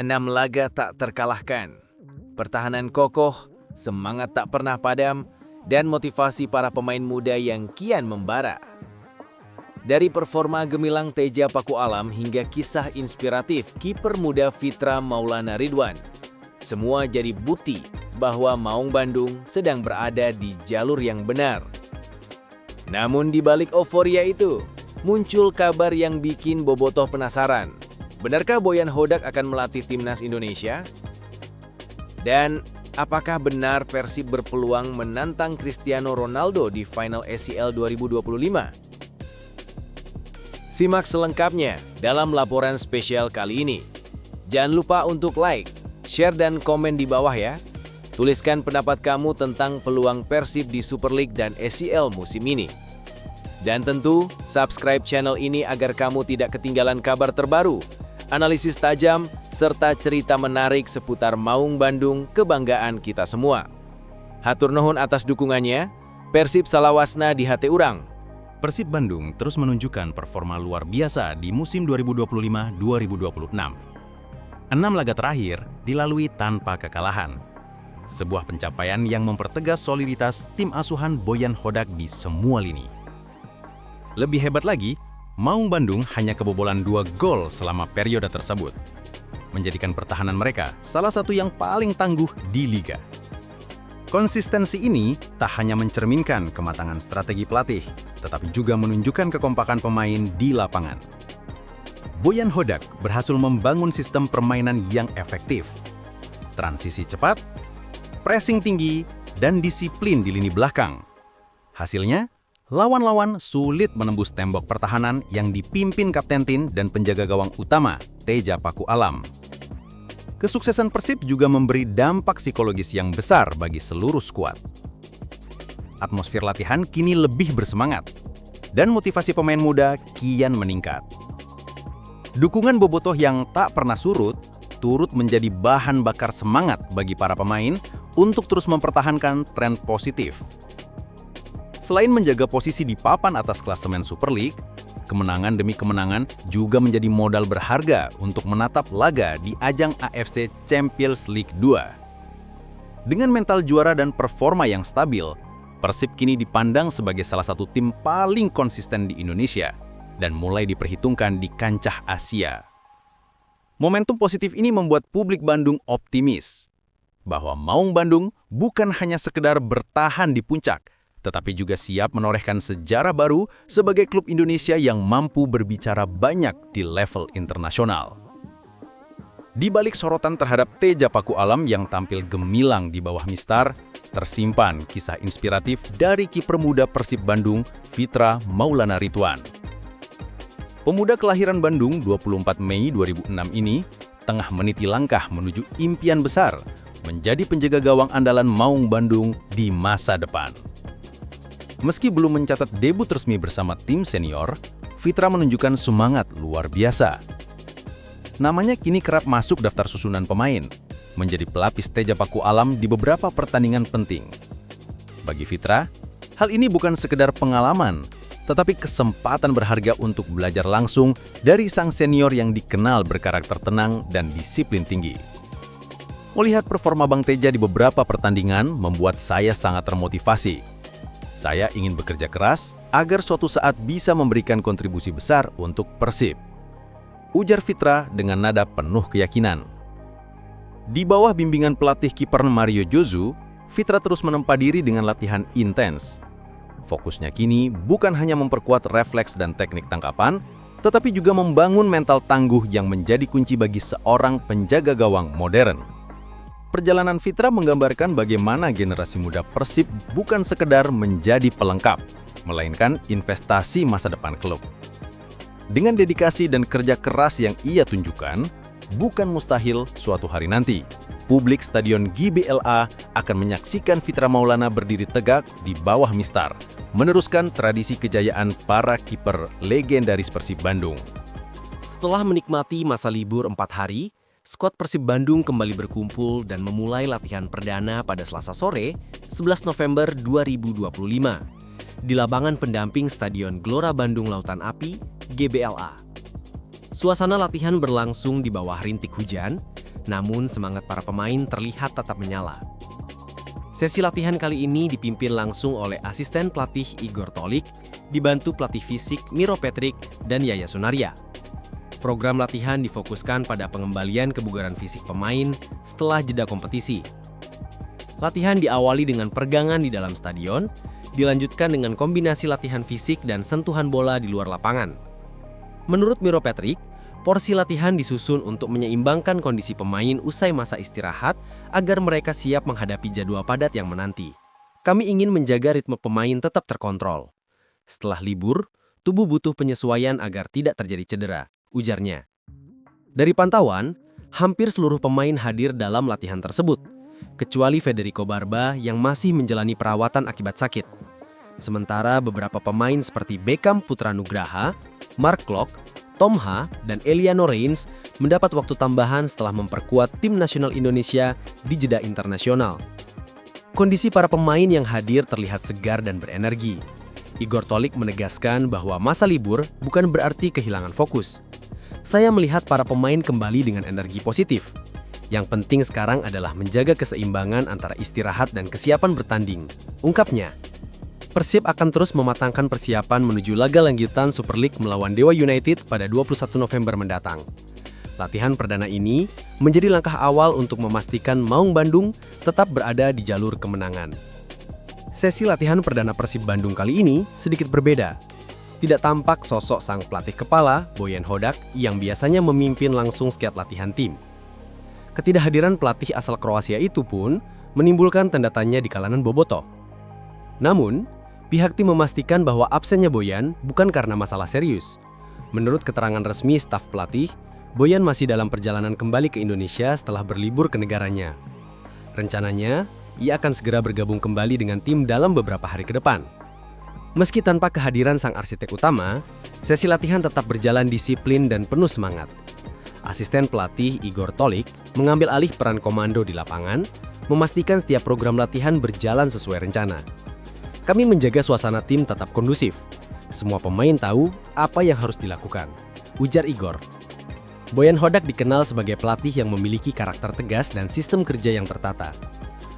6 laga tak terkalahkan, pertahanan kokoh, semangat tak pernah padam, dan motivasi para pemain muda yang kian membara. Dari performa gemilang Teja Paku Alam hingga kisah inspiratif kiper muda Fitra Maulana Ridwan, semua jadi bukti bahwa Maung Bandung sedang berada di jalur yang benar. Namun di balik euforia itu, muncul kabar yang bikin bobotoh penasaran. Benarkah Boyan Hodak akan melatih timnas Indonesia? Dan apakah benar Persib berpeluang menantang Cristiano Ronaldo di final ACL 2025? Simak selengkapnya dalam laporan spesial kali ini. Jangan lupa untuk like, share, dan komen di bawah ya. Tuliskan pendapat kamu tentang peluang Persib di Super League dan ACL musim ini. Dan tentu, subscribe channel ini agar kamu tidak ketinggalan kabar terbaru, analisis tajam, serta cerita menarik seputar Maung Bandung, kebanggaan kita semua. Hatur nuhun atas dukungannya, Persib Salawasna di hati urang. Persib Bandung terus menunjukkan performa luar biasa di musim 2025-2026. 6 laga terakhir dilalui tanpa kekalahan. Sebuah pencapaian yang mempertegas soliditas tim asuhan Boyan Hodak di semua lini. Lebih hebat lagi, Maung Bandung hanya kebobolan 2 gol selama periode tersebut, menjadikan pertahanan mereka salah satu yang paling tangguh di liga. Konsistensi ini tak hanya mencerminkan kematangan strategi pelatih, tetapi juga menunjukkan kekompakan pemain di lapangan. Boyan Hodak berhasil membangun sistem permainan yang efektif, transisi cepat, pressing tinggi, dan disiplin di lini belakang. Hasilnya, lawan-lawan sulit menembus tembok pertahanan yang dipimpin Kapten Tin dan penjaga gawang utama, Teja Paku Alam. Kesuksesan Persib juga memberi dampak psikologis yang besar bagi seluruh skuad. Atmosfer latihan kini lebih bersemangat, dan motivasi pemain muda kian meningkat. Dukungan bobotoh yang tak pernah surut, turut menjadi bahan bakar semangat bagi para pemain untuk terus mempertahankan tren positif. Selain menjaga posisi di papan atas klasemen Super League, kemenangan demi kemenangan juga menjadi modal berharga untuk menatap laga di ajang AFC Champions League 2. Dengan mental juara dan performa yang stabil, Persib kini dipandang sebagai salah satu tim paling konsisten di Indonesia dan mulai diperhitungkan di kancah Asia. Momentum positif ini membuat publik Bandung optimis bahwa Maung Bandung bukan hanya sekedar bertahan di puncak, tetapi juga siap menorehkan sejarah baru sebagai klub Indonesia yang mampu berbicara banyak di level internasional. Di balik sorotan terhadap Teja Paku Alam yang tampil gemilang di bawah Mistar, tersimpan kisah inspiratif dari kiper muda Persib Bandung, Fitra Maulana Ridwan. Pemuda kelahiran Bandung 24 Mei 2006 ini tengah meniti langkah menuju impian besar menjadi penjaga gawang andalan Maung Bandung di masa depan. Meski belum mencatat debut resmi bersama tim senior, Fitra menunjukkan semangat luar biasa. Namanya kini kerap masuk daftar susunan pemain, menjadi pelapis Teja Paku Alam di beberapa pertandingan penting. Bagi Fitra, hal ini bukan sekedar pengalaman, tetapi kesempatan berharga untuk belajar langsung dari sang senior yang dikenal berkarakter tenang dan disiplin tinggi. Melihat performa Bang Teja di beberapa pertandingan membuat saya sangat termotivasi. Saya ingin bekerja keras agar suatu saat bisa memberikan kontribusi besar untuk Persib, ujar Fitra dengan nada penuh keyakinan. Di bawah bimbingan pelatih kiper Mario Jozu, Fitra terus menempa diri dengan latihan intens. Fokusnya kini bukan hanya memperkuat refleks dan teknik tangkapan, tetapi juga membangun mental tangguh yang menjadi kunci bagi seorang penjaga gawang modern. Perjalanan Fitra menggambarkan bagaimana generasi muda Persib bukan sekedar menjadi pelengkap, melainkan investasi masa depan klub. Dengan dedikasi dan kerja keras yang ia tunjukkan, bukan mustahil suatu hari nanti, publik Stadion GBLA akan menyaksikan Fitra Maulana berdiri tegak di bawah Mistar, meneruskan tradisi kejayaan para kiper legendaris Persib Bandung. Setelah menikmati masa libur 4 hari, skuad Persib Bandung kembali berkumpul dan memulai latihan perdana pada Selasa sore, 11 November 2025, di lapangan pendamping Stadion Gelora Bandung Lautan Api, GBLA. Suasana latihan berlangsung di bawah rintik hujan, namun semangat para pemain terlihat tetap menyala. Sesi latihan kali ini dipimpin langsung oleh asisten pelatih Igor Tolik, dibantu pelatih fisik Miro Petrick dan Yaya Sunaria. Program latihan difokuskan pada pengembalian kebugaran fisik pemain setelah jeda kompetisi. Latihan diawali dengan peregangan di dalam stadion, dilanjutkan dengan kombinasi latihan fisik dan sentuhan bola di luar lapangan. Menurut Miro Petrick, porsi latihan disusun untuk menyeimbangkan kondisi pemain usai masa istirahat agar mereka siap menghadapi jadwal padat yang menanti. Kami ingin menjaga ritme pemain tetap terkontrol. Setelah libur, tubuh butuh penyesuaian agar tidak terjadi cedera, ujarnya. Dari pantauan, hampir seluruh pemain hadir dalam latihan tersebut, kecuali Federico Barba yang masih menjalani perawatan akibat sakit. Sementara beberapa pemain seperti Beckham Putra Nugraha, Mark Klok, Tom Ha, dan Eliano Reins mendapat waktu tambahan setelah memperkuat tim nasional Indonesia di jeda internasional. Kondisi para pemain yang hadir terlihat segar dan berenergi. Igor Tolik menegaskan bahwa masa libur bukan berarti kehilangan fokus. Saya melihat para pemain kembali dengan energi positif. Yang penting sekarang adalah menjaga keseimbangan antara istirahat dan kesiapan bertanding, ungkapnya. Persib akan terus mematangkan persiapan menuju laga lanjutan Super League melawan Dewa United pada 21 November mendatang. Latihan perdana ini menjadi langkah awal untuk memastikan Maung Bandung tetap berada di jalur kemenangan. Sesi latihan perdana Persib Bandung kali ini sedikit berbeda. Tidak tampak sosok sang pelatih kepala, Boyan Hodak, yang biasanya memimpin langsung setiap latihan tim. Ketidakhadiran pelatih asal Kroasia itu pun menimbulkan tanda tanya di kalangan bobotoh. Namun, pihak tim memastikan bahwa absennya Boyan bukan karena masalah serius. Menurut keterangan resmi staf pelatih, Boyan masih dalam perjalanan kembali ke Indonesia setelah berlibur ke negaranya. Rencananya, ia akan segera bergabung kembali dengan tim dalam beberapa hari ke depan. Meski tanpa kehadiran sang arsitek utama, sesi latihan tetap berjalan disiplin dan penuh semangat. Asisten pelatih Igor Tolik mengambil alih peran komando di lapangan, memastikan setiap program latihan berjalan sesuai rencana. Kami menjaga suasana tim tetap kondusif. Semua pemain tahu apa yang harus dilakukan, ujar Igor. Boyan Hodak dikenal sebagai pelatih yang memiliki karakter tegas dan sistem kerja yang tertata.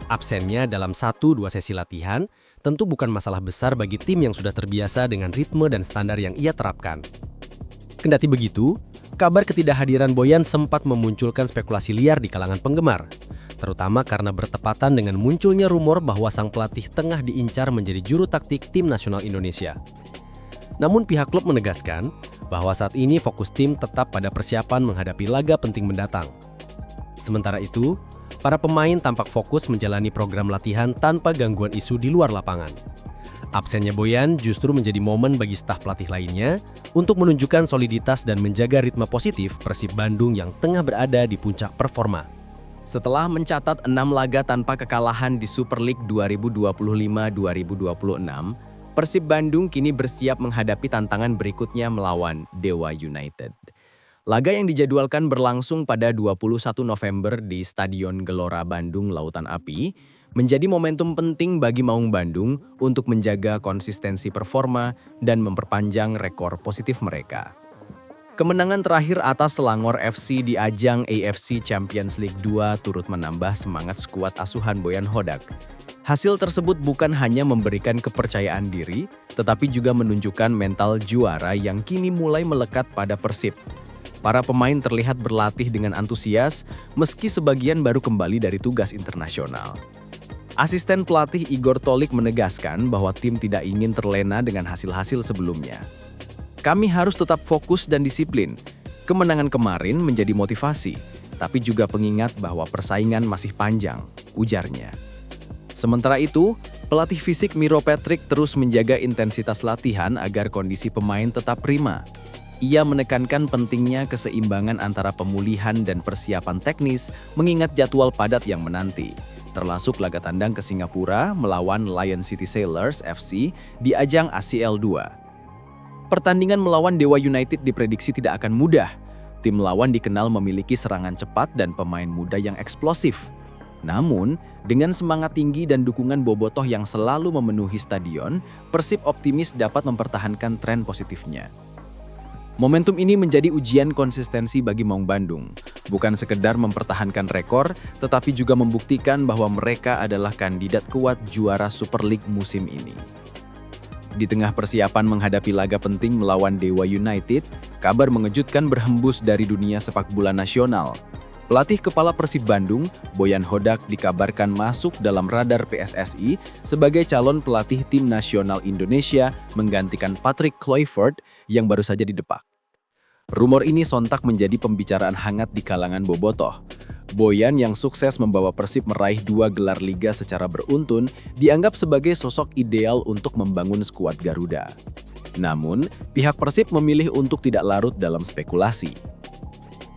Absennya dalam 1-2 sesi latihan tentu bukan masalah besar bagi tim yang sudah terbiasa dengan ritme dan standar yang ia terapkan. Kendati begitu, kabar ketidakhadiran Boyan sempat memunculkan spekulasi liar di kalangan penggemar, terutama karena bertepatan dengan munculnya rumor bahwa sang pelatih tengah diincar menjadi juru taktik tim nasional Indonesia. Namun pihak klub menegaskan bahwa saat ini fokus tim tetap pada persiapan menghadapi laga penting mendatang. Sementara itu, para pemain tampak fokus menjalani program latihan tanpa gangguan isu di luar lapangan. Absennya Boyan justru menjadi momen bagi staf pelatih lainnya untuk menunjukkan soliditas dan menjaga ritme positif Persib Bandung yang tengah berada di puncak performa. Setelah mencatat 6 laga tanpa kekalahan di Super League 2025-2026, Persib Bandung kini bersiap menghadapi tantangan berikutnya melawan Dewa United. Laga yang dijadwalkan berlangsung pada 21 November di Stadion Gelora Bandung Lautan Api menjadi momentum penting bagi Maung Bandung untuk menjaga konsistensi performa dan memperpanjang rekor positif mereka. Kemenangan terakhir atas Selangor FC di ajang AFC Champions League 2 turut menambah semangat skuad asuhan Boyan Hodak. Hasil tersebut bukan hanya memberikan kepercayaan diri, tetapi juga menunjukkan mental juara yang kini mulai melekat pada Persib. Para pemain terlihat berlatih dengan antusias, meski sebagian baru kembali dari tugas internasional. Asisten pelatih Igor Tolik menegaskan bahwa tim tidak ingin terlena dengan hasil-hasil sebelumnya. Kami harus tetap fokus dan disiplin. Kemenangan kemarin menjadi motivasi, tapi juga pengingat bahwa persaingan masih panjang, ujarnya. Sementara itu, pelatih fisik Miro Petrick terus menjaga intensitas latihan agar kondisi pemain tetap prima. Ia menekankan pentingnya keseimbangan antara pemulihan dan persiapan teknis mengingat jadwal padat yang menanti, termasuk laga tandang ke Singapura melawan Lion City Sailors FC di ajang ACL 2. Pertandingan melawan Dewa United diprediksi tidak akan mudah. Tim lawan dikenal memiliki serangan cepat dan pemain muda yang eksplosif. Namun, dengan semangat tinggi dan dukungan bobotoh yang selalu memenuhi stadion, Persib optimis dapat mempertahankan tren positifnya. Momentum ini menjadi ujian konsistensi bagi Maung Bandung. Bukan sekedar mempertahankan rekor, tetapi juga membuktikan bahwa mereka adalah kandidat kuat juara Super League musim ini. Di tengah persiapan menghadapi laga penting melawan Dewa United, kabar mengejutkan berhembus dari dunia sepak bola nasional. Pelatih kepala Persib Bandung, Boyan Hodak, dikabarkan masuk dalam radar PSSI sebagai calon pelatih tim nasional Indonesia menggantikan Patrick Kluivert yang baru saja didepak. Rumor ini sontak menjadi pembicaraan hangat di kalangan bobotoh. Boyan yang sukses membawa Persib meraih 2 gelar liga secara beruntun dianggap sebagai sosok ideal untuk membangun skuad Garuda. Namun, pihak Persib memilih untuk tidak larut dalam spekulasi.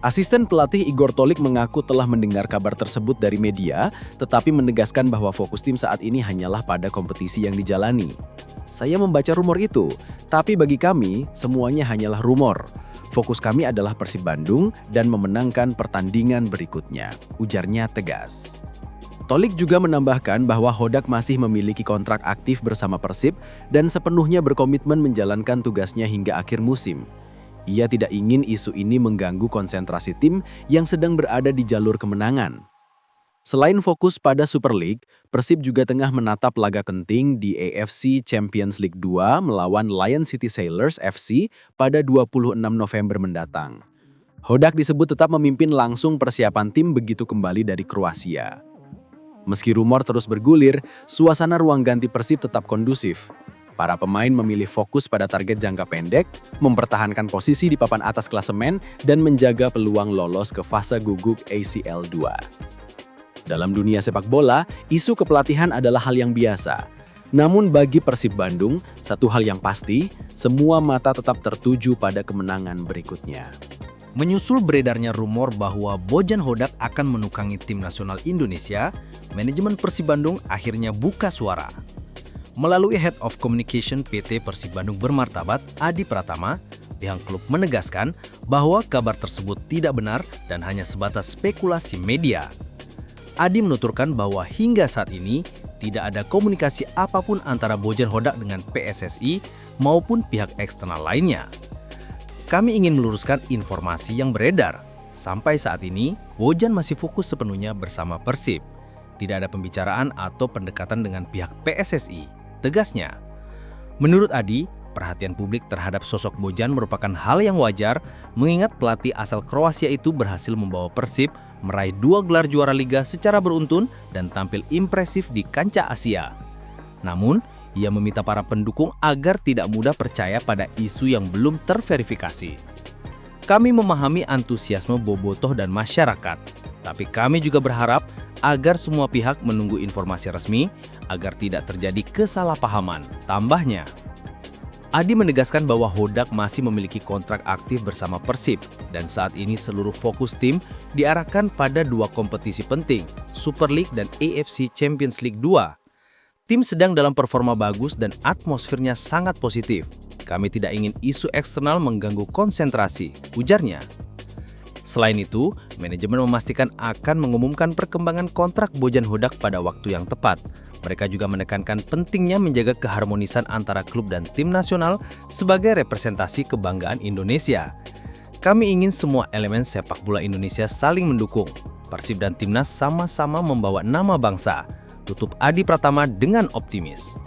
Asisten pelatih Igor Tolik mengaku telah mendengar kabar tersebut dari media, tetapi menegaskan bahwa fokus tim saat ini hanyalah pada kompetisi yang dijalani. Saya membaca rumor itu, tapi bagi kami, semuanya hanyalah rumor. Fokus kami adalah Persib Bandung dan memenangkan pertandingan berikutnya, ujarnya tegas. Tolik juga menambahkan bahwa Hodak masih memiliki kontrak aktif bersama Persib dan sepenuhnya berkomitmen menjalankan tugasnya hingga akhir musim. Ia tidak ingin isu ini mengganggu konsentrasi tim yang sedang berada di jalur kemenangan. Selain fokus pada Super League, Persib juga tengah menatap laga penting di AFC Champions League 2 melawan Lion City Sailors FC pada 26 November mendatang. Hodak disebut tetap memimpin langsung persiapan tim begitu kembali dari Kroasia. Meski rumor terus bergulir, suasana ruang ganti Persib tetap kondusif. Para pemain memilih fokus pada target jangka pendek, mempertahankan posisi di papan atas klasemen, dan menjaga peluang lolos ke fase guguk ACL 2. Dalam dunia sepak bola, isu kepelatihan adalah hal yang biasa. Namun bagi Persib Bandung, satu hal yang pasti, semua mata tetap tertuju pada kemenangan berikutnya. Menyusul beredarnya rumor bahwa Bojan Hodak akan menukangi tim nasional Indonesia, manajemen Persib Bandung akhirnya buka suara. Melalui Head of Communication PT Persib Bandung Bermartabat, Adi Pratama, pihak klub menegaskan bahwa kabar tersebut tidak benar dan hanya sebatas spekulasi media. Adi menuturkan bahwa hingga saat ini tidak ada komunikasi apapun antara Bojan Hodak dengan PSSI maupun pihak eksternal lainnya. Kami ingin meluruskan informasi yang beredar. Sampai saat ini, Bojan masih fokus sepenuhnya bersama Persib. Tidak ada pembicaraan atau pendekatan dengan pihak PSSI. Tegasnya, menurut Adi, perhatian publik terhadap sosok Bojan merupakan hal yang wajar mengingat pelatih asal Kroasia itu berhasil membawa Persib meraih 2 gelar juara liga secara beruntun dan tampil impresif di kancah Asia. Namun, ia meminta para pendukung agar tidak mudah percaya pada isu yang belum terverifikasi. Kami memahami antusiasme bobotoh dan masyarakat, tapi kami juga berharap agar semua pihak menunggu informasi resmi agar tidak terjadi kesalahpahaman, tambahnya. Adi menegaskan bahwa Hodak masih memiliki kontrak aktif bersama Persib dan saat ini seluruh fokus tim diarahkan pada 2 kompetisi penting, Super League dan AFC Champions League 2. Tim sedang dalam performa bagus dan atmosfernya sangat positif. Kami tidak ingin isu eksternal mengganggu konsentrasi, ujarnya. Selain itu, manajemen memastikan akan mengumumkan perkembangan kontrak Bojan Hodak pada waktu yang tepat. Mereka juga menekankan pentingnya menjaga keharmonisan antara klub dan tim nasional sebagai representasi kebanggaan Indonesia. Kami ingin semua elemen sepak bola Indonesia saling mendukung. Persib dan Timnas sama-sama membawa nama bangsa, tutup Adi Pratama dengan optimis.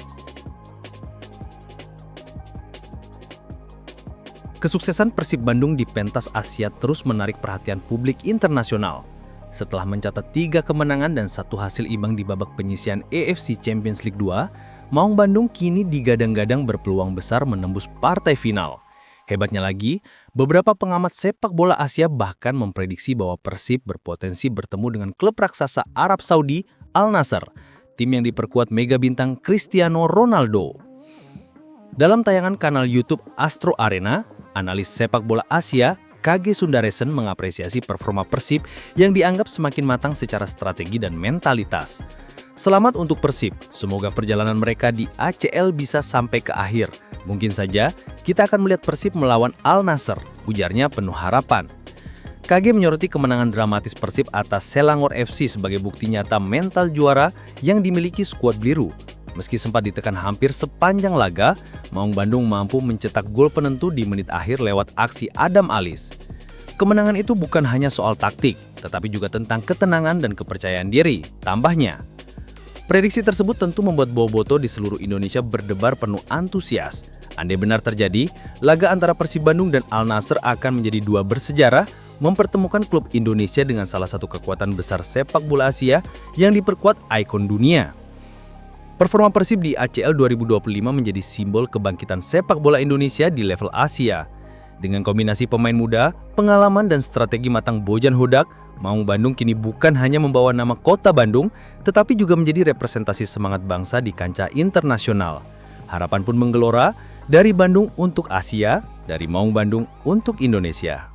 Kesuksesan Persib Bandung di pentas Asia terus menarik perhatian publik internasional. Setelah mencatat 3 kemenangan dan 1 hasil imbang di babak penyisihan AFC Champions League 2, Maung Bandung kini digadang-gadang berpeluang besar menembus partai final. Hebatnya lagi, beberapa pengamat sepak bola Asia bahkan memprediksi bahwa Persib berpotensi bertemu dengan klub raksasa Arab Saudi Al Nassr, tim yang diperkuat mega bintang Cristiano Ronaldo. Dalam tayangan kanal YouTube Astro Arena, analis sepak bola Asia, KG Sundaresen mengapresiasi performa Persib yang dianggap semakin matang secara strategi dan mentalitas. Selamat untuk Persib, semoga perjalanan mereka di ACL bisa sampai ke akhir. Mungkin saja kita akan melihat Persib melawan Al Nassr, ujarnya penuh harapan. KG menyoroti kemenangan dramatis Persib atas Selangor FC sebagai bukti nyata mental juara yang dimiliki skuad biru. Meski sempat ditekan hampir sepanjang laga, Maung Bandung mampu mencetak gol penentu di menit akhir lewat aksi Adam Alis. Kemenangan itu bukan hanya soal taktik, tetapi juga tentang ketenangan dan kepercayaan diri. Tambahnya, prediksi tersebut tentu membuat boboto di seluruh Indonesia berdebar penuh antusias. Andai benar terjadi, laga antara Persib Bandung dan Al Nassr akan menjadi dua bersejarah, mempertemukan klub Indonesia dengan salah satu kekuatan besar sepak bola Asia yang diperkuat ikon dunia. Performa Persib di ACL 2025 menjadi simbol kebangkitan sepak bola Indonesia di level Asia. Dengan kombinasi pemain muda, pengalaman dan strategi matang Bojan Hodak, Maung Bandung kini bukan hanya membawa nama kota Bandung, tetapi juga menjadi representasi semangat bangsa di kancah internasional. Harapan pun menggelora, dari Bandung untuk Asia, dari Maung Bandung untuk Indonesia.